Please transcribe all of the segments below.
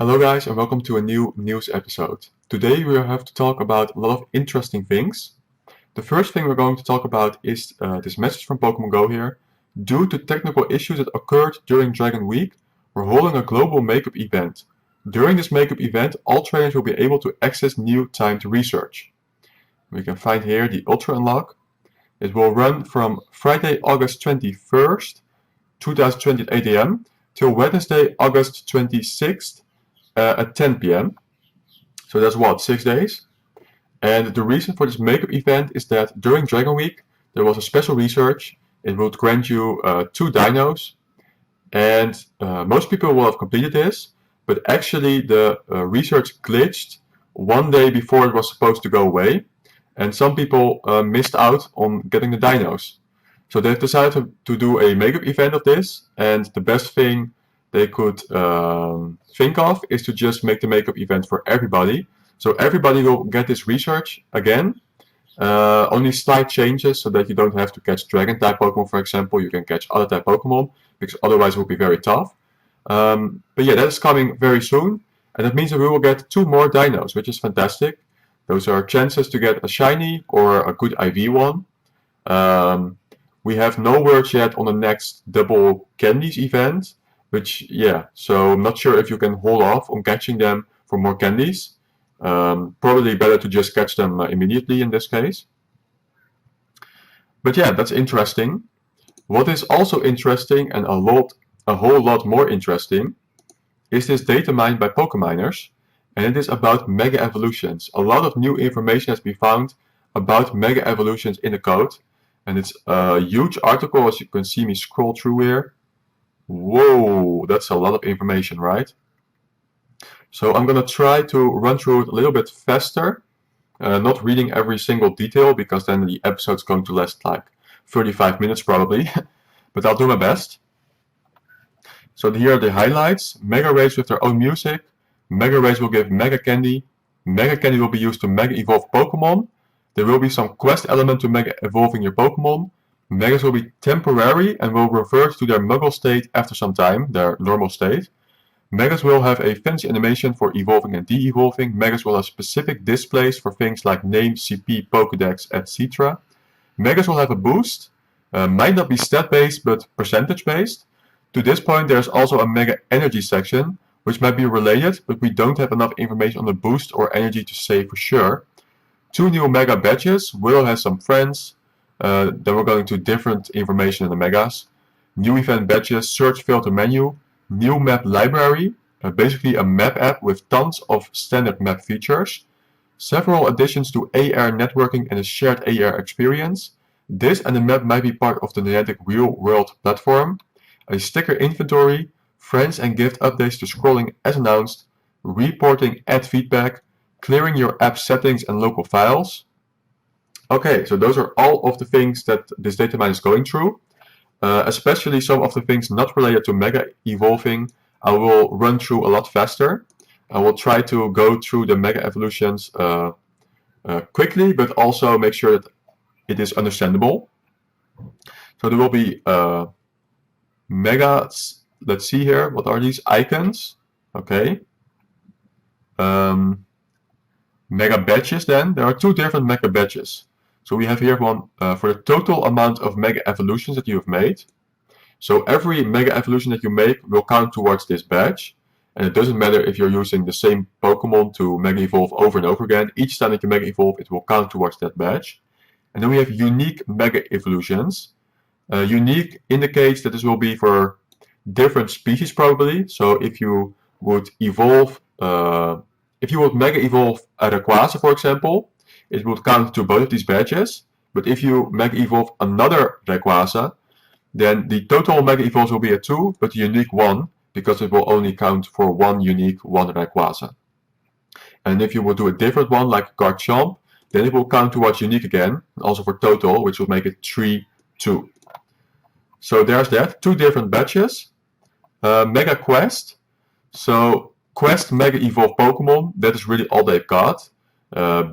Hello guys and welcome to a new news episode. Today we have to talk about a lot of interesting things. The first thing we're going to talk about is this message from Pokemon Go here. Due to technical issues that occurred during Dragon Week, we're holding a global makeup event. During this makeup event, all trainers will be able to access new timed research. We can find here the Ultra Unlock. It will run from Friday, August 21st, 2020 at 8 AM till Wednesday, August 26th at 10 PM. So that's what, 6 days? And the reason for this makeup event is that during Dragon Week there was a special research. It would grant you 2 dinos, and most people will have completed this, but actually the research glitched one day before it was supposed to go away, and some people missed out on getting the dinos. So they've decided to do a makeup event of this, and the best thing they could think of is to just make the makeup event for everybody. So everybody will get this research again, only slight changes so that you don't have to catch dragon type Pokemon, for example. You can catch other type Pokemon because otherwise it would be very tough. But yeah, that is coming very soon, and that means that we will get 2 more dinos, which is fantastic. Those are chances to get a shiny or a good IV one. We have no words yet on the next double candies event, which, yeah, so I'm not sure if you can hold off on catching them for more candies. Probably better to just catch them immediately in this case. But yeah, that's interesting. What is also interesting and a whole lot more interesting is this data mine by pokeminers, and it is about mega evolutions. A lot of new information has been found about mega evolutions in the code, and it's a huge article, as you can see me scroll through here. Whoa, that's a lot of information, right? So I'm gonna try to run through it a little bit faster, not reading every single detail because then the episode's going to last like 35 minutes probably, but I'll do my best. So here are the highlights. Mega Rays with their own music. Mega Rays will give Mega Candy. Mega Candy will be used to Mega Evolve Pokemon. There will be some quest element to Mega Evolving your Pokemon. Megas will be temporary and will revert to their Muggle state after some time, their normal state. Megas will have a fancy animation for evolving and de-evolving. Megas will have specific displays for things like name, CP, Pokedex, etc. Megas will have a boost. Might not be stat-based, but percentage-based. To this point, there's also a Mega Energy section, which might be related, but we don't have enough information on the boost or energy to say for sure. 2 new Mega Badges. Willow has some friends. Then we're going to different information in the Megas. New event badges, search filter menu, new map library, basically a map app with tons of standard map features. Several additions to AR networking and a shared AR experience. This and the map might be part of the Niantic real world platform. A sticker inventory, friends and gift updates to scrolling as announced, reporting ad feedback, clearing your app settings and local files. Okay, so those are all of the things that this data mine is going through, especially some of the things not related to Mega Evolving. I will run through a lot faster. I will try to go through the Mega Evolutions quickly, but also make sure that it is understandable. So there will be Megas, let's see here, what are these icons? Okay. Mega Badges then, there are 2 different Mega Badges. So we have here one for the total amount of Mega Evolutions that you have made. So every Mega Evolution that you make will count towards this badge. And it doesn't matter if you're using the same Pokemon to Mega Evolve over and over again. Each time that you Mega Evolve, it will count towards that badge. And then we have unique Mega Evolutions. Unique indicates that this will be for different species probably. So if you would evolve, if you would Mega Evolve a Rayquaza, for example, it would count to both of these badges. But if you Mega Evolve another Rayquaza, then the total Mega Evolves will be a 2, but the unique 1, because it will only count for one unique, one Rayquaza. And if you would do a different one, like Garchomp, then it will count towards unique again, also for total, which will make it 3, 2. So there's that, 2 different badges. Mega Quest. So Quest Mega Evolve Pokemon, that is really all they've got.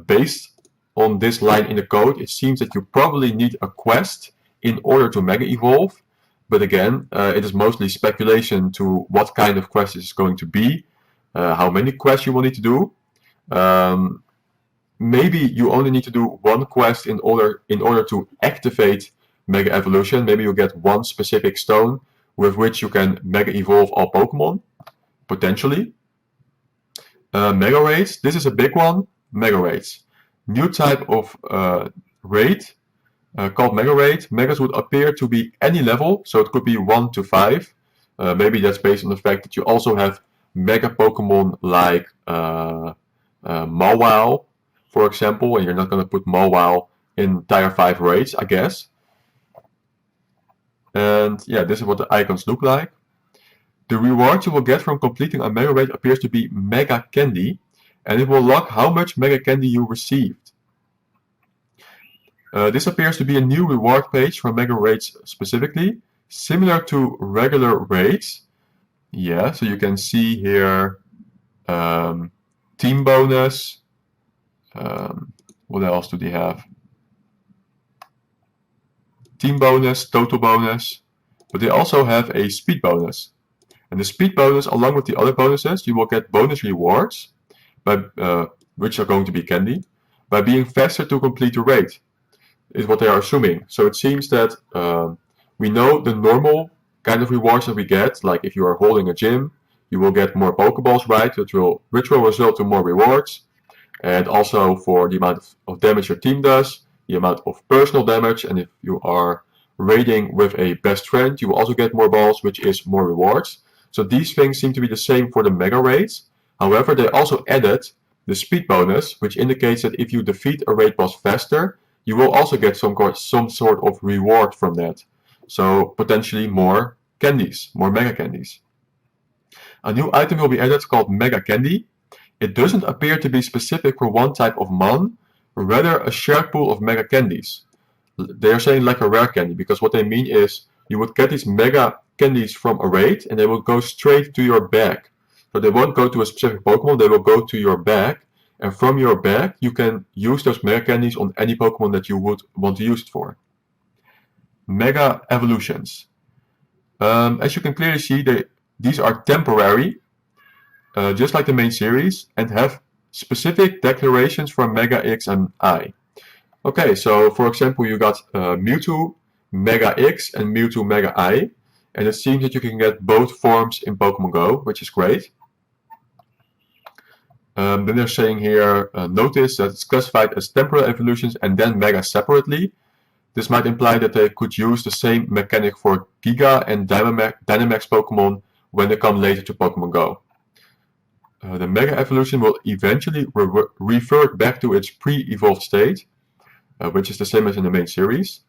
Based on this line in the code, it seems that you probably need a quest in order to Mega Evolve. But again, it is mostly speculation to what kind of quest this is going to be. how many quests you will need to do. Maybe you only need to do one quest in order to activate Mega Evolution. Maybe you get one specific stone with which you can Mega Evolve all Pokemon, potentially. Mega Raids, this is a big one. Mega Raids. New type of raid called Mega Raid. Megas would appear to be any level, so it could be 1 to 5. Maybe that's based on the fact that you also have Mega Pokemon like Mawile, for example, and you're not going to put Mawile in Tier 5 raids, I guess. And yeah, this is what the icons look like. The reward you will get from completing a Mega Raid appears to be Mega Candy, and it will log how much Mega Candy you received. This appears to be a new reward page for Mega Raids specifically, similar to regular raids. Yeah, so you can see here team bonus. What else do they have? Team bonus, total bonus, but they also have a speed bonus. And the speed bonus, along with the other bonuses, you will get bonus rewards, by, which are going to be candy, by being faster to complete the raid, is what they are assuming. So it seems that we know the normal kind of rewards that we get, like if you are holding a gym, you will get more Pokeballs, right, which will result in more rewards. And also for the amount of damage your team does, the amount of personal damage, and if you are raiding with a best friend, you will also get more balls, which is more rewards. So these things seem to be the same for the Mega Raids. However, they also added the speed bonus, which indicates that if you defeat a raid boss faster, you will also get some sort of reward from that. So potentially more candies, more Mega Candies. A new item will be added called Mega Candy. It doesn't appear to be specific for one type of mon, rather a shared pool of Mega Candies. They are saying like a rare candy, because what they mean is you would get these Mega Candies from a raid and they will go straight to your bag. So they won't go to a specific Pokemon, they will go to your bag, and from your bag you can use those Mega Candies on any Pokemon that you would want to use it for. Mega Evolutions. As you can clearly see, these are temporary, just like the main series, and have specific declarations for Mega X and I. Okay, so for example, you got Mewtwo Mega X and Mewtwo Mega I, and it seems that you can get both forms in Pokemon Go, which is great. Then they're saying here, notice that it's classified as temporal evolutions and then Mega separately. This might imply that they could use the same mechanic for Giga and Dynamax Pokemon when they come later to Pokemon Go. The Mega Evolution will eventually revert back to its pre-evolved state, which is the same as in the main series.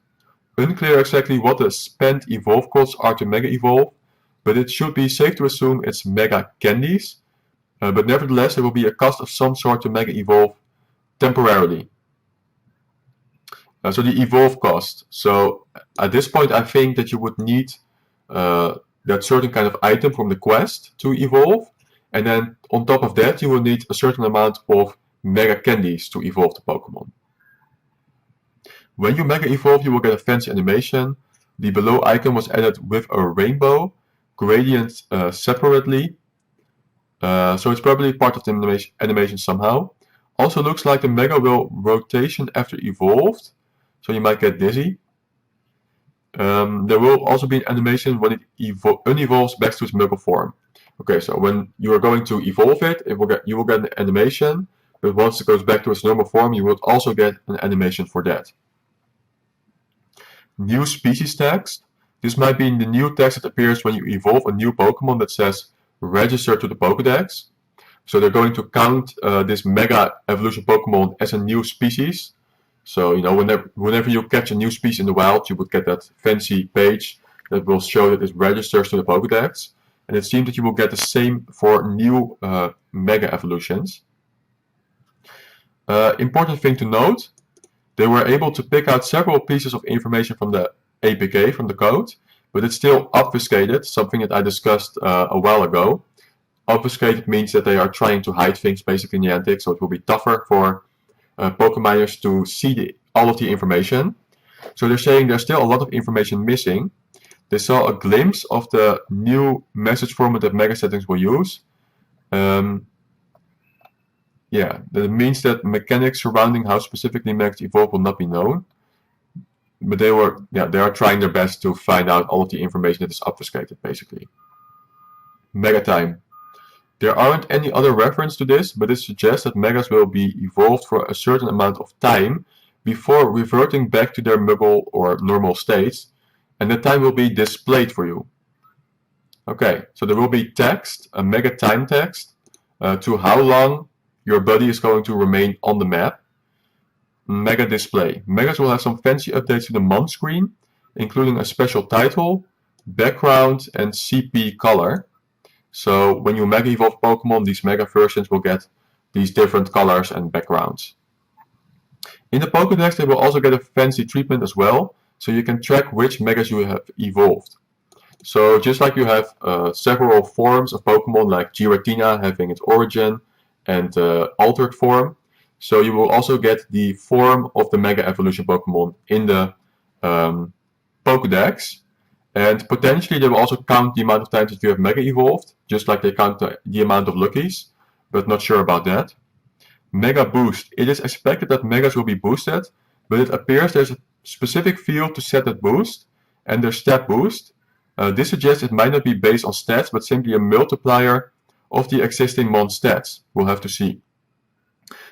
Unclear exactly what the spent evolve costs are to Mega Evolve, but it should be safe to assume it's Mega Candies. But nevertheless, there will be a cost of some sort to Mega Evolve temporarily. So the evolve cost. So at this point, I think that you would need that certain kind of item from the quest to evolve, and then on top of that, you will need a certain amount of Mega Candies to evolve the Pokemon. When you Mega Evolve, you will get a fancy animation. The below icon was added with a rainbow gradient separately. So it's probably part of the animation somehow. Also looks like the Mega will rotation after evolved, so you might get dizzy. There will also be an animation when it unevolves back to its Mega form. Okay, so when you are going to evolve it, you will get an animation, but once it goes back to its normal form, you will also get an animation for that. New species text. This might be the new text that appears when you evolve a new Pokemon that says register to the Pokedex. So they're going to count this Mega Evolution Pokemon as a new species. So you know, whenever you catch a new species in the wild, you would get that fancy page that will show that it registers to the Pokedex. And it seems that you will get the same for new Mega Evolutions. Important thing to note, they were able to pick out several pieces of information from the APK, from the code, but it's still obfuscated, something that I discussed a while ago. Obfuscated means that they are trying to hide things basically in Niantic, so it will be tougher for pokeminers to see all of the information. So they're saying there's still a lot of information missing. They saw a glimpse of the new message format that Mega Settings will use, Yeah, that means that mechanics surrounding how specifically megas evolve will not be known. But they are trying their best to find out all of the information that is obfuscated, basically. Mega time. There aren't any other reference to this, but it suggests that megas will be evolved for a certain amount of time before reverting back to their muggle or normal states, and the time will be displayed for you. Okay, so there will be text, a mega time text, to how long your body is going to remain on the map. Mega display. Megas will have some fancy updates to the month screen, including a special title, background, and CP color. So when you Mega Evolve Pokemon, these Mega versions will get these different colors and backgrounds. In the Pokédex, they will also get a fancy treatment as well, so you can track which Megas you have evolved. So just like you have several forms of Pokemon, like Giratina having its origin and altered form, so you will also get the form of the Mega Evolution Pokemon in the Pokédex. And potentially they will also count the amount of times that you have Mega Evolved, just like they count the amount of Luckies, but not sure about that. Mega Boost. It is expected that Megas will be boosted, but it appears there's a specific field to set that boost, and there's stat boost. This suggests it might not be based on stats, but simply a multiplier of the existing mon stats. We'll have to see.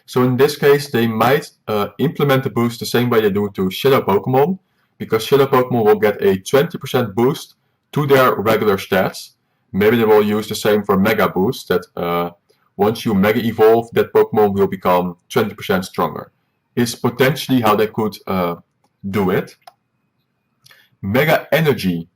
So in this case, they might implement the boost the same way they do to Shadow Pokemon, because Shadow Pokemon will get a 20% boost to their regular stats. Maybe they will use the same for Mega Boost, that once you Mega Evolve, that Pokemon will become 20% stronger. Is potentially how they could do it. Mega Energy.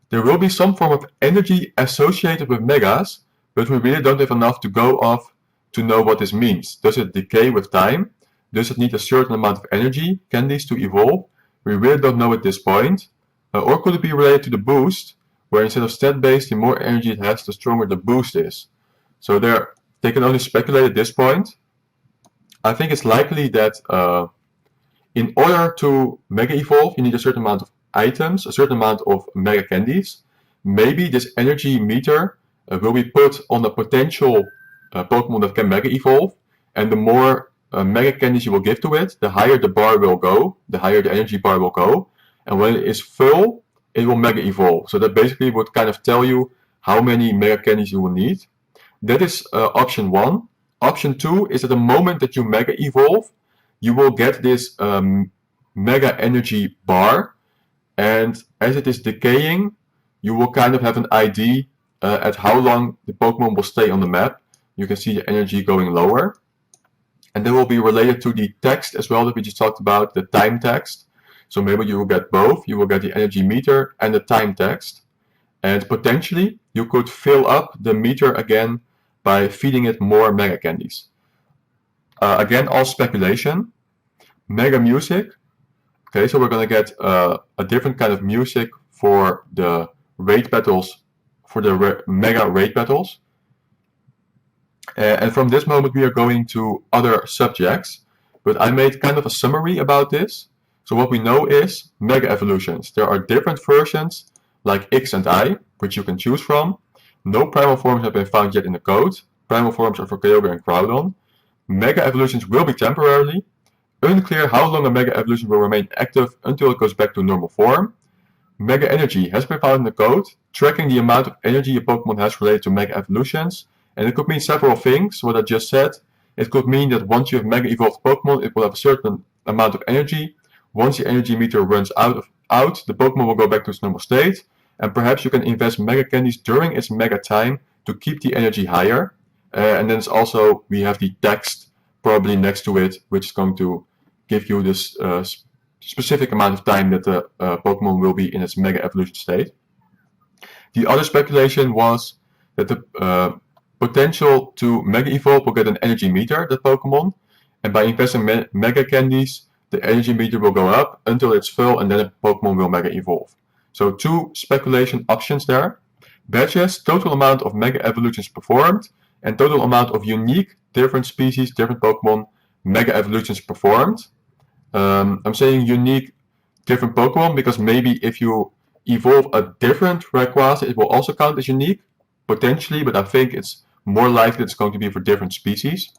There will be some form of energy associated with Megas, but we really don't have enough to go off to know what this means. Does it decay with time? Does it need a certain amount of energy candies to evolve? We really don't know at this point. Or could it be related to the boost, where instead of stat-based, the more energy it has, the stronger the boost is. So they can only speculate at this point. I think it's likely that in order to Mega Evolve, you need a certain amount of items, a certain amount of Mega Candies. Maybe this energy meter will be put on a potential Pokemon that can Mega Evolve, and the more Mega Candies you will give to it, the higher the bar will go, the higher the energy bar will go, and when it is full, it will Mega Evolve. So that basically would kind of tell you how many Mega Candies you will need. That is option 1. Option 2 is at the moment that you Mega Evolve, you will get this Mega Energy bar, and as it is decaying, you will kind of have an ID at how long the Pokemon will stay on the map. You can see the energy going lower. And that will be related to the text as well that we just talked about, the time text. So maybe you will get both. You will get the energy meter and the time text. And potentially you could fill up the meter again by feeding it more Mega Candies. Again, all speculation. Mega Music. Okay, so we're going to get a different kind of music for the raid battles, for the Mega raid battles. And from this moment we are going to other subjects, but I made kind of a summary about this. So what we know is Mega Evolutions. There are different versions like X and I, which you can choose from. No primal forms have been found yet in the code. Primal forms are for Kyogre and Groudon. Mega Evolutions will be temporarily. Unclear how long a Mega Evolution will remain active until it goes back to normal form. Mega Energy has been found in the code, tracking the amount of energy a Pokemon has related to Mega Evolutions. And it could mean several things, what I just said. It could mean that once you have Mega Evolved Pokemon, it will have a certain amount of energy. Once the energy meter runs out, the Pokemon will go back to its normal state. And perhaps you can invest Mega Candies during its Mega time to keep the energy higher. And then also, we have the text probably next to it, which is going to give you this specific amount of time that the Pokemon will be in its Mega Evolution state. The other speculation was that the potential to Mega Evolve will get an energy meter, that Pokemon, and by investing Mega Candies, the energy meter will go up until it's full, and then the Pokemon will Mega Evolve. So 2 speculation options there. Badges, total amount of Mega Evolutions performed, and total amount of unique, different species, different Pokemon, Mega Evolutions performed. I'm saying unique, different Pokemon, because maybe if you evolve a different Rayquaza, it will also count as unique, potentially, but I think it's more likely it's going to be for different species.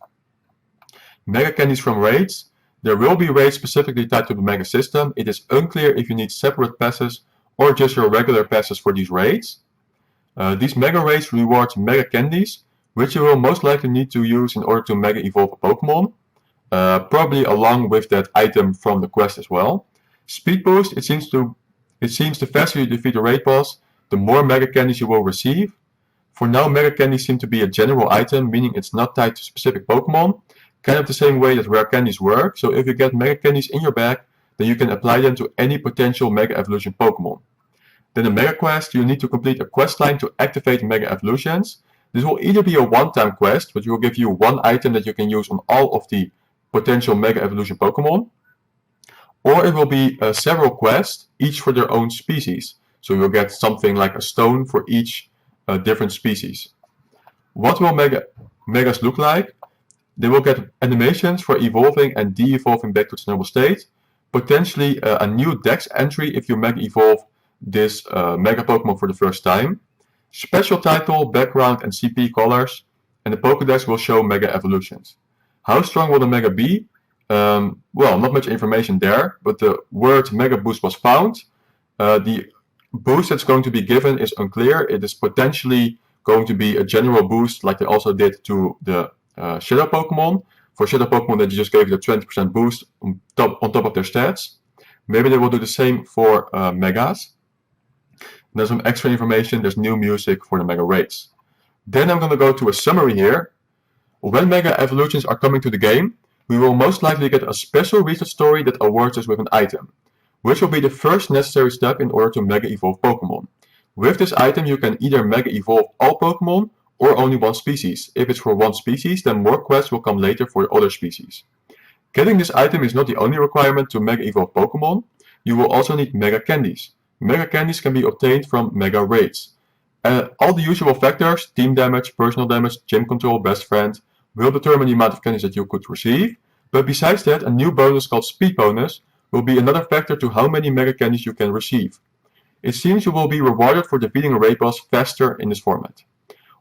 Mega candies from raids. There will be raids specifically tied to the Mega system. It is unclear if you need separate passes or just your regular passes for these raids. These Mega raids reward Mega candies, which you will most likely need to use in order to Mega evolve a Pokemon. Probably along with that item from the quest as well. Speed boost, it seems the faster you defeat a raid boss, the more Mega candies you will receive. For now, Mega candies seem to be a general item, meaning it's not tied to specific Pokemon, kind of the same way that rare candies work. So if you get Mega candies in your bag, then you can apply them to any potential Mega Evolution Pokemon. Then the Mega Quest, you need to complete a quest line to activate Mega Evolutions. This will either be a one-time quest, which will give you one item that you can use on all of the potential Mega Evolution Pokemon, or it will be several quests, each for their own species. So you'll get something like a stone for each different species. What will Megas look like? They will get animations for evolving and de-evolving back to its normal state, potentially a new Dex entry if you Mega Evolve this Mega Pokemon for the first time, special title, background and CP colors, and the Pokédex will show Mega Evolutions. How strong will the Mega be? Well, not much information there, but the word Mega Boost was found. The boost that's going to be given is unclear. It is potentially going to be a general boost like they also did to the Shadow Pokemon. For Shadow Pokemon, they just gave it a 20% boost on top of their stats. Maybe they will do the same for Megas. There's some extra information, there's new music for the Mega raids. Then I'm going to go to a summary here. When Mega Evolutions are coming to the game, we will most likely get a special research story that awards us with an item, which will be the first necessary step in order to Mega Evolve Pokemon. With this item you can either Mega Evolve all Pokemon or only one species. If it's for one species, then more quests will come later for other species. Getting this item is not the only requirement to Mega Evolve Pokemon. You will also need Mega Candies. Mega Candies can be obtained from Mega Raids. All the usual factors, team damage, personal damage, gym control, best friend, will determine the amount of candies that you could receive. But besides that, a new bonus called Speed Bonus will be another factor to how many Mega Candies you can receive. It seems you will be rewarded for defeating a raid boss faster in this format.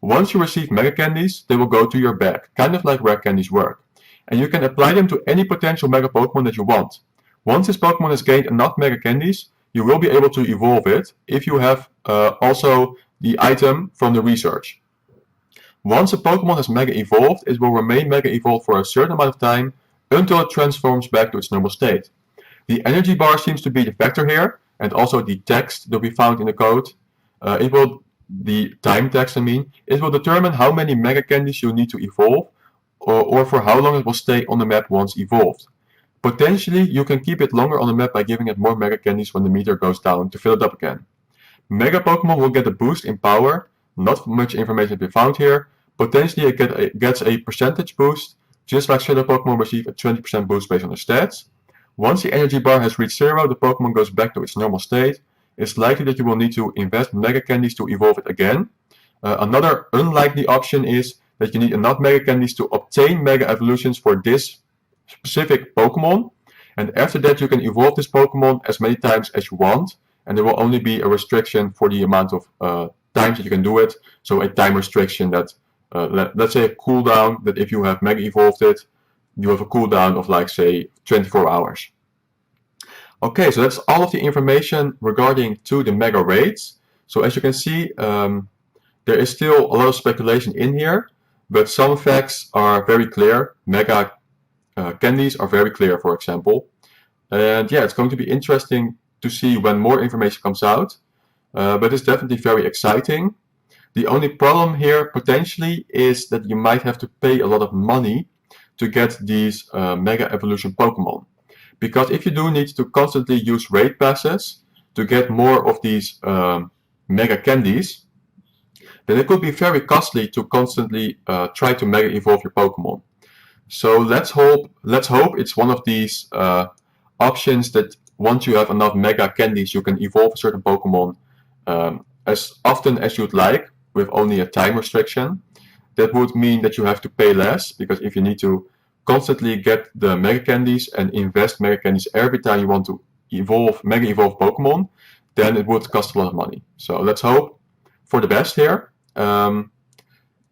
Once you receive Mega Candies, they will go to your bag, kind of like rare candies work. And you can apply them to any potential Mega Pokemon that you want. Once this Pokemon has gained enough Mega Candies, you will be able to evolve it if you have also the item from the research. Once a Pokemon has Mega Evolved, it will remain Mega Evolved for a certain amount of time until it transforms back to its normal state. The energy bar seems to be the factor here, and also the text that we found in the code. The time text, it will determine how many Mega Candies you need to evolve, or for how long it will stay on the map once evolved. Potentially, you can keep it longer on the map by giving it more Mega Candies when the meter goes down to fill it up again. Mega Pokemon will get a boost in power, not much information to be found here. Potentially it gets a percentage boost, just like Shadow Pokemon receive a 20% boost based on their stats. Once the energy bar has reached 0, the Pokemon goes back to its normal state. It's likely that you will need to invest Mega Candies to evolve it again. Another unlikely option is that you need enough Mega Candies to obtain Mega Evolutions for this specific Pokemon, and after that you can evolve this Pokemon as many times as you want, and there will only be a restriction for the amount of times that you can do it. So a time restriction that, let's say a cooldown, that if you have Mega Evolved it, you have a cooldown of like say 24 hours. Okay, so that's all of the information regarding to the Mega Raids. So as you can see, there is still a lot of speculation in here, but some facts are very clear. Mega candies are very clear, for example. And yeah, it's going to be interesting to see when more information comes out, but it's definitely very exciting. The only problem here potentially is that you might have to pay a lot of money to get these Mega Evolution Pokemon. Because if you do need to constantly use raid passes to get more of these Mega Candies, then it could be very costly to constantly try to Mega Evolve your Pokemon. So let's hope it's one of these options that once you have enough Mega Candies, you can evolve a certain Pokemon as often as you'd like, with only a time restriction. That would mean that you have to pay less, because if you need to constantly get the Mega Candies and invest Mega Candies every time you want to Mega Evolve Pokemon, then it would cost a lot of money. So let's hope for the best here.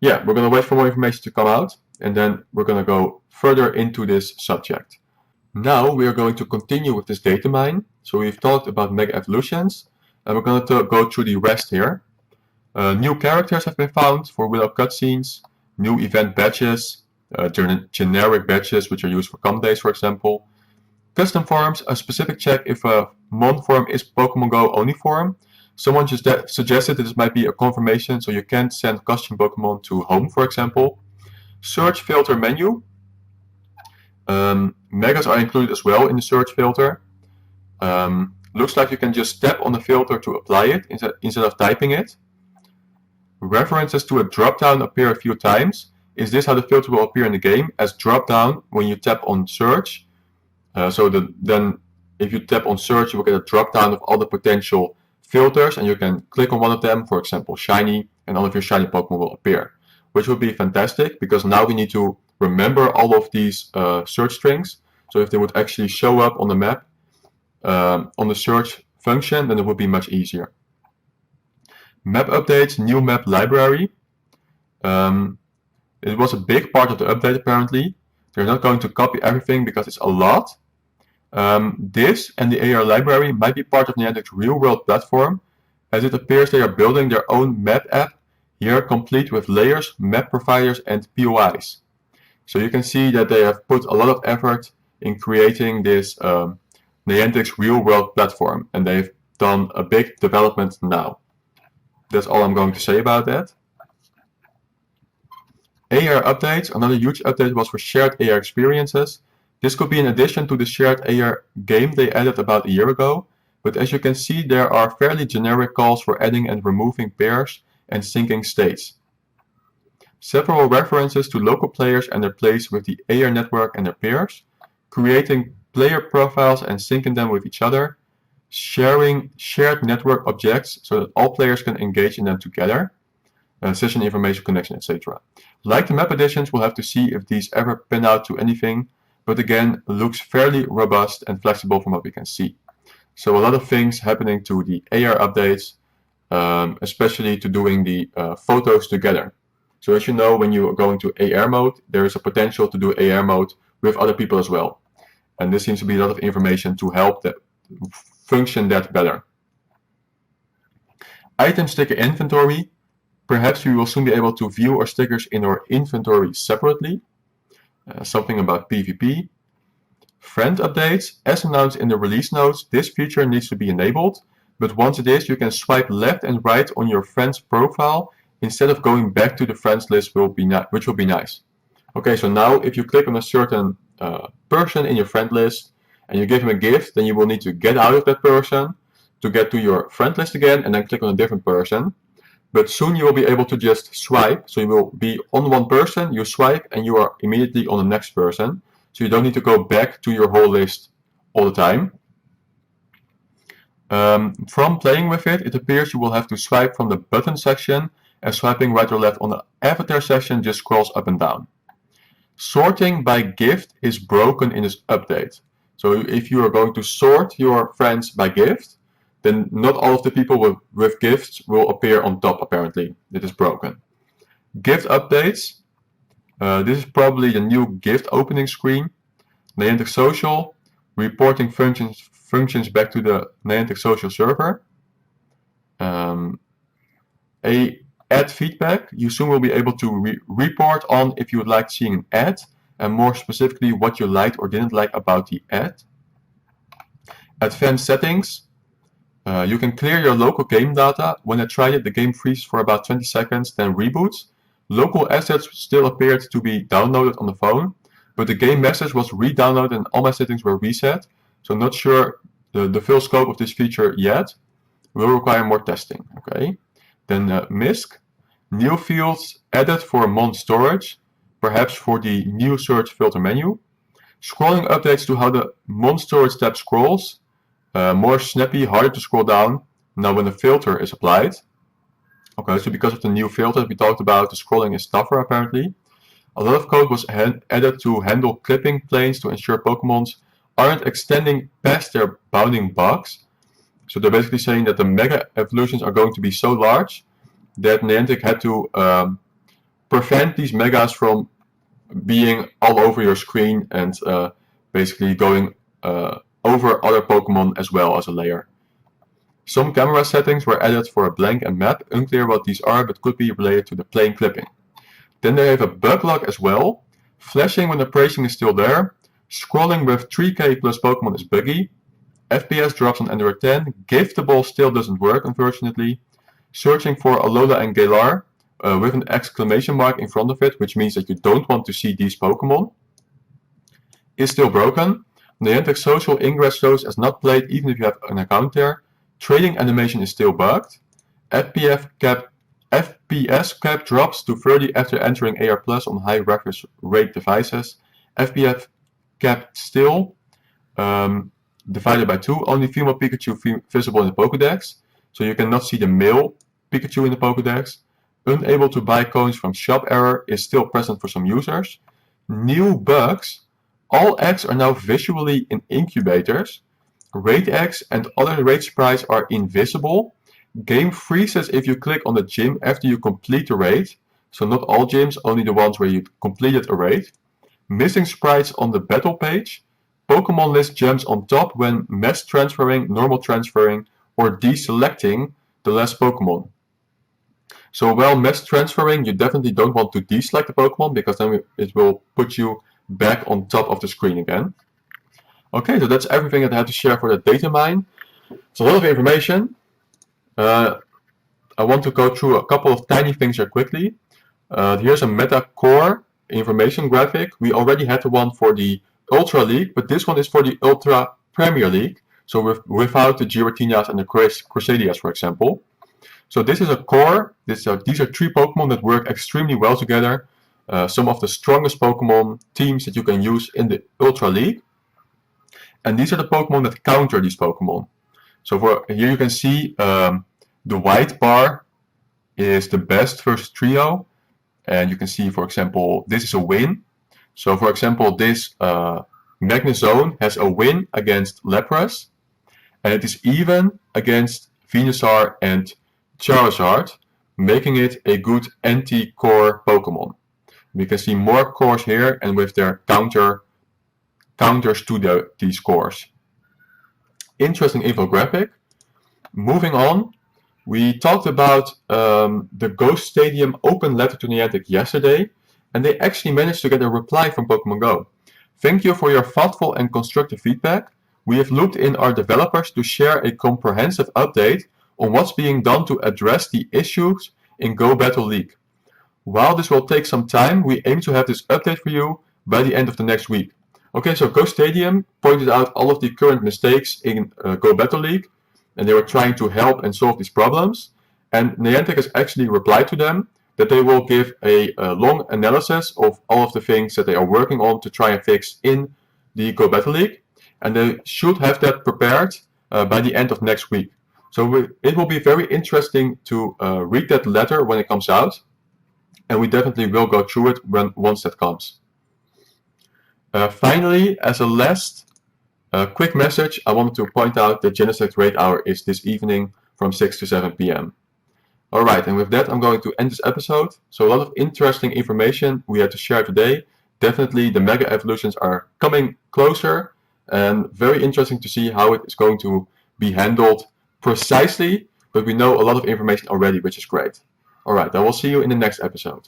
yeah, we're going to wait for more information to come out, and then we're going to go further into this subject. Now we are going to continue with this data mine. So we've talked about mega evolutions, and we're going to go through the rest here. New characters have been found for without cutscenes, new event badges, generic badges which are used for comp days, for example. Custom forums, a specific check if a mon forum is Pokemon Go only forum. Someone just suggested that this might be a confirmation, so you can't send custom Pokemon to home, for example. Search filter menu. Megas are included as well in the search filter. Looks like you can just tap on the filter to apply it instead of typing it. References to a drop-down appear a few times. Is this how the filter will appear in the game? As drop-down when you tap on search. Then if you tap on search, you will get a drop-down of all the potential filters, and you can click on one of them, for example shiny, and all of your shiny Pokemon will appear, which would be fantastic because now we need to remember all of these search strings. So if they would actually show up on the map on the search function, then it would be much easier. Map updates, new map library. It was a big part of the update apparently. They're not going to copy everything because it's a lot. This and the AR library might be part of Niantic's real-world platform, as it appears they are building their own map app, here complete with layers, map providers, and POIs. So you can see that they have put a lot of effort in creating this Niantic's real-world platform, and they've done a big development now. That's all I'm going to say about that. AR updates. Another huge update was for shared AR experiences. This could be in addition to the shared AR game they added about a year ago, but as you can see there are fairly generic calls for adding and removing pairs and syncing states. Several references to local players and their place with the AR network and their peers, creating player profiles and syncing them with each other, sharing shared network objects so that all players can engage in them together, session information connection, etc. Like the map additions, we'll have to see if these ever pan out to anything, but again, looks fairly robust and flexible from what we can see. So a lot of things happening to the AR updates, especially to doing the photos together. So as you know, when you go into AR mode, there is a potential to do AR mode with other people as well. And this seems to be a lot of information to help that function that better. Item sticker inventory. Perhaps we will soon be able to view our stickers in our inventory separately. Something about PvP. Friend updates. As announced in the release notes, this feature needs to be enabled, but once it is, you can swipe left and right on your friend's profile instead of going back to the friends list, which will be nice. Okay, so now if you click on a certain person in your friend list and you give him a gift, then you will need to get out of that person to get to your friend list again and then click on a different person. But soon you will be able to just swipe, so you will be on one person, you swipe, and you are immediately on the next person. So you don't need to go back to your whole list all the time. From playing with it, it appears you will have to swipe from the button section, and swiping right or left on the avatar section just scrolls up and down. Sorting by gift is broken in this update. So if you are going to sort your friends by gift, then not all of the people with gifts will appear on top apparently. It is broken. Gift updates. This is probably the new gift opening screen. Niantic Social. Reporting functions back to the Niantic Social server. Ad feedback. You soon will be able to report on if you would like seeing an ad, and more specifically what you liked or didn't like about the ad. Advanced settings. You can clear your local game data. When I tried it, the game freezes for about 20 seconds, then reboots. Local assets still appeared to be downloaded on the phone, but the game message was re-downloaded and all my settings were reset. So not sure the full scope of this feature yet. Will require more testing. Okay. Then MISC. New fields added for Mon storage, perhaps for the new search filter menu. Scrolling updates to how the Mon storage tab scrolls. More snappy, harder to scroll down now when the filter is applied. Okay, so because of the new filter we talked about, the scrolling is tougher apparently. A lot of code was added to handle clipping planes to ensure Pokemons aren't extending past their bounding box. So they're basically saying that the mega evolutions are going to be so large that Niantic had to prevent these megas from being all over your screen and basically going over other Pokemon as well as a layer. Some camera settings were added for a blank and map, unclear what these are, but could be related to the plane clipping. Then they have a bug lock as well. Flashing when the pricing is still there. Scrolling with 3k plus Pokemon is buggy. FPS drops on Android 10. Giftable still doesn't work, unfortunately. Searching for Alola and Galar with an exclamation mark in front of it, which means that you don't want to see these Pokemon, is still broken. Niantic social ingress shows as not played even if you have an account there. Trading animation is still bugged. FPS cap drops to 30 after entering AR Plus on high refresh rate devices. FPS cap still divided by 2. Only female Pikachu visible in the Pokedex, so you cannot see the male Pikachu in the Pokedex. Unable to buy coins from shop error is still present for some users. New bugs. All eggs are now visually in incubators. Raid eggs and other raid sprites are invisible. Game freezes if you click on the gym after you complete the raid. So not all gyms, only the ones where you completed a raid. Missing sprites on the battle page. Pokemon list jumps on top when mass transferring, normal transferring, or deselecting the last Pokemon. So while mass transferring, you definitely don't want to deselect the Pokemon because then it will put you back on top of the screen again. Okay, so that's everything that I had to share for the datamine. It's a lot of information. I want to go through a couple of tiny things here quickly. Here's a meta core information graphic. We already had the one for the Ultra League, but this one is for the Ultra Premier League. So without the Giratinas and the Crusaders, for example. So this is a core. These are 3 Pokemon that work extremely well together. Some of the strongest Pokemon teams that you can use in the Ultra League. And these are the Pokemon that counter these Pokemon. So here you can see the white bar is the best versus trio. And you can see, for example, this is a win. So for example, this Magnezone has a win against Lapras. And it is even against Venusaur and Charizard, making it a good anti-core Pokemon. We can see more cores here and with their counters to these cores. Interesting infographic. Moving on, we talked about the Ghost Stadium open letter to Niantic yesterday, and they actually managed to get a reply from Pokemon Go. Thank you for your thoughtful and constructive feedback. We have looped in our developers to share a comprehensive update on what's being done to address the issues in Go Battle League. While this will take some time, we aim to have this update for you by the end of the next week. Okay, so Go Stadium pointed out all of the current mistakes in Go Battle League, and they were trying to help and solve these problems. And Niantic has actually replied to them that they will give a long analysis of all of the things that they are working on to try and fix in the Go Battle League. And they should have that prepared by the end of next week. So it will be very interesting to read that letter when it comes out. And we definitely will go through it once that comes. Finally, as a last quick message, I wanted to point out that Genesect Raid Hour is this evening from 6 to 7 p.m. Alright, and with that I'm going to end this episode. So a lot of interesting information we had to share today. Definitely the Mega Evolutions are coming closer, and very interesting to see how it is going to be handled precisely, but we know a lot of information already, which is great. Alright, I will see you in the next episode.